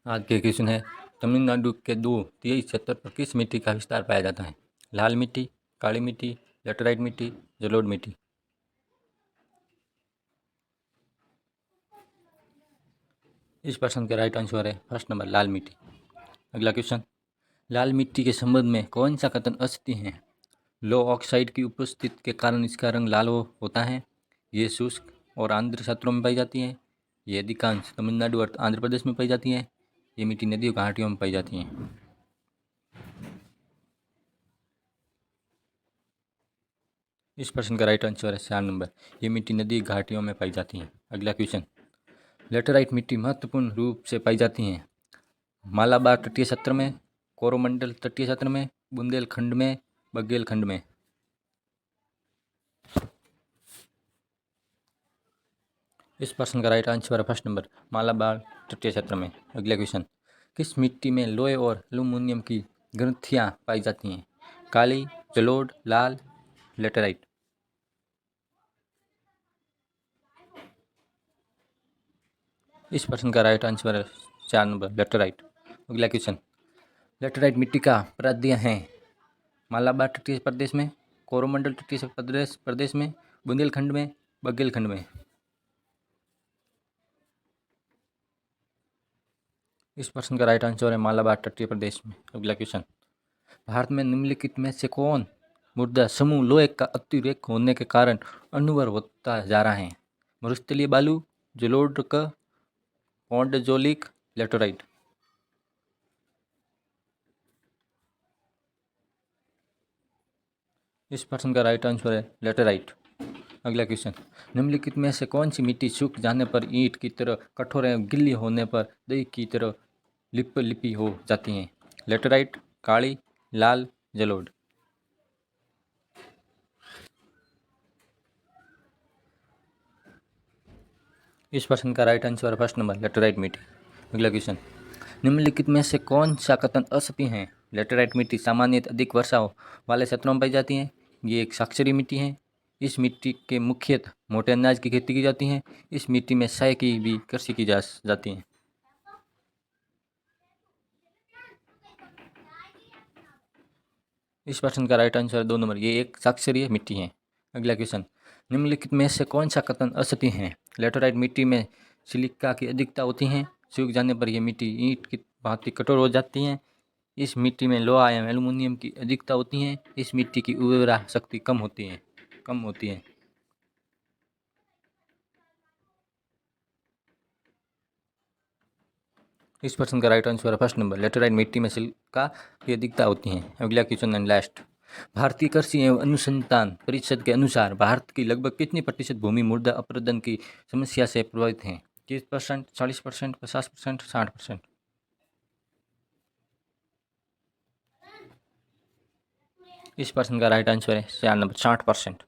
आज के क्वेश्चन है, तमिलनाडु के 2 क्षेत्र पर किस मिट्टी का विस्तार पाया जाता है? लाल मिट्टी, काली मिट्टी, लेटराइट मिट्टी, जलोढ़ मिट्टी। इस प्रश्न का राइट आंसर है फर्स्ट नंबर, लाल मिट्टी। अगला क्वेश्चन, लाल मिट्टी के संबंध में कौन सा कथन असत्य है? लो ऑक्साइड की उपस्थिति के कारण इसका रंग लाल होता है। ये शुष्क और आर्द्र क्षेत्रों में पाई जाती है। ये अधिकांश तमिलनाडु और आंध्र प्रदेश में पाई जाती है। ये मिट्टी नदियों घाटियों में पाई जाती है। इस प्रश्न का राइट आंसर है 4 नंबर, ये मिट्टी नदी घाटियों में पाई जाती है। अगला क्वेश्चन, लेटराइट मिट्टी महत्वपूर्ण रूप से पाई जाती है मालाबार तटीय क्षेत्र में, कोरोमंडल तटीय क्षेत्र में, बुंदेलखंड में, बघेलखंड में। इस प्रश्न का राइट आंसर है फर्स्ट नंबर, मालाबार तटीय क्षेत्र में। अगला क्वेश्चन, किस मिट्टी में लोहे और एल्यूमीनियम की ग्रंथियां पाई जाती हैं? काली, जलोढ़, लाल, लेटराइट। इस प्रश्न का राइट आंसर है 4 नंबर, लेटराइट। अगला क्वेश्चन, लेटराइट मिट्टी का प्रायद्वीप है मालाबार तटीय प्रदेश में, कोरोमंडल तटीय प्रदेश में, बुंदेलखंड में, बघेलखंड में। इस प्रश्न का राइट आंसर है मालाबार तटीय प्रदेश में। अगला क्वेश्चन, भारत में निम्नलिखित में से कौन मृदा समूह लोहे का अतिरेक होने के कारण अनउर्वर होता जा रहा है? मरुस्थलीय बालू, जलोढ़, पौंडजोलिक, लेटराइट। इस प्रश्न का राइट आंसर है लेटराइट। अगला क्वेश्चन, निम्नलिखित में से कौन सी मिट्टी सूख जाने पर ईंट की तरह कठोर एवं गिल्ली होने पर दही की तरह लिपि हो जाती है? लेटराइट, काली, लाल, जलोढ़। इस प्रश्न का राइट आंसर है फर्स्ट नंबर, लेटराइट मिट्टी। अगला क्वेश्चन, निम्नलिखित में से कौन सा कथन असत्य है? लेटराइट मिट्टी सामान्यतः अधिक वर्षा वाले क्षेत्रों में पाई जाती है। ये एक क्षारीय मिट्टी है। इस मिट्टी के मुख्यतः मोटे अनाज की खेती की जाती है। इस मिट्टी में चाय की भी कृषि की जाती है। इस प्रश्न का राइट आंसर है 2 नंबर, ये एक क्षारीय मिट्टी है। अगला क्वेश्चन, निम्नलिखित में से कौन सा कथन असत्य है? लेटराइट मिट्टी में सिलिका की अधिकता होती है। सूख जाने पर यह मिट्टी ईंट की भांति कठोर हो जाती है। इस मिट्टी में लोहा एवं एल्यूमीनियम की अधिकता होती है। इस मिट्टी की उर्वरा शक्ति कम होती है। इस प्रश्न का राइट आंसर है फर्स्ट नंबर, लेटराइट मिट्टी में सिलिका की अधिकता होती है। अगला क्वेश्चन एंड लास्ट, भारतीय कृषि एवं अनुसंधान परिषद के अनुसार भारत की लगभग कितनी प्रतिशत भूमि मृदा अपरदन की समस्या से प्रभावित है? 30%, 40%, 50%, 60%। इस प्रश्न का राइट आंसर है 4 नंबर, 60%।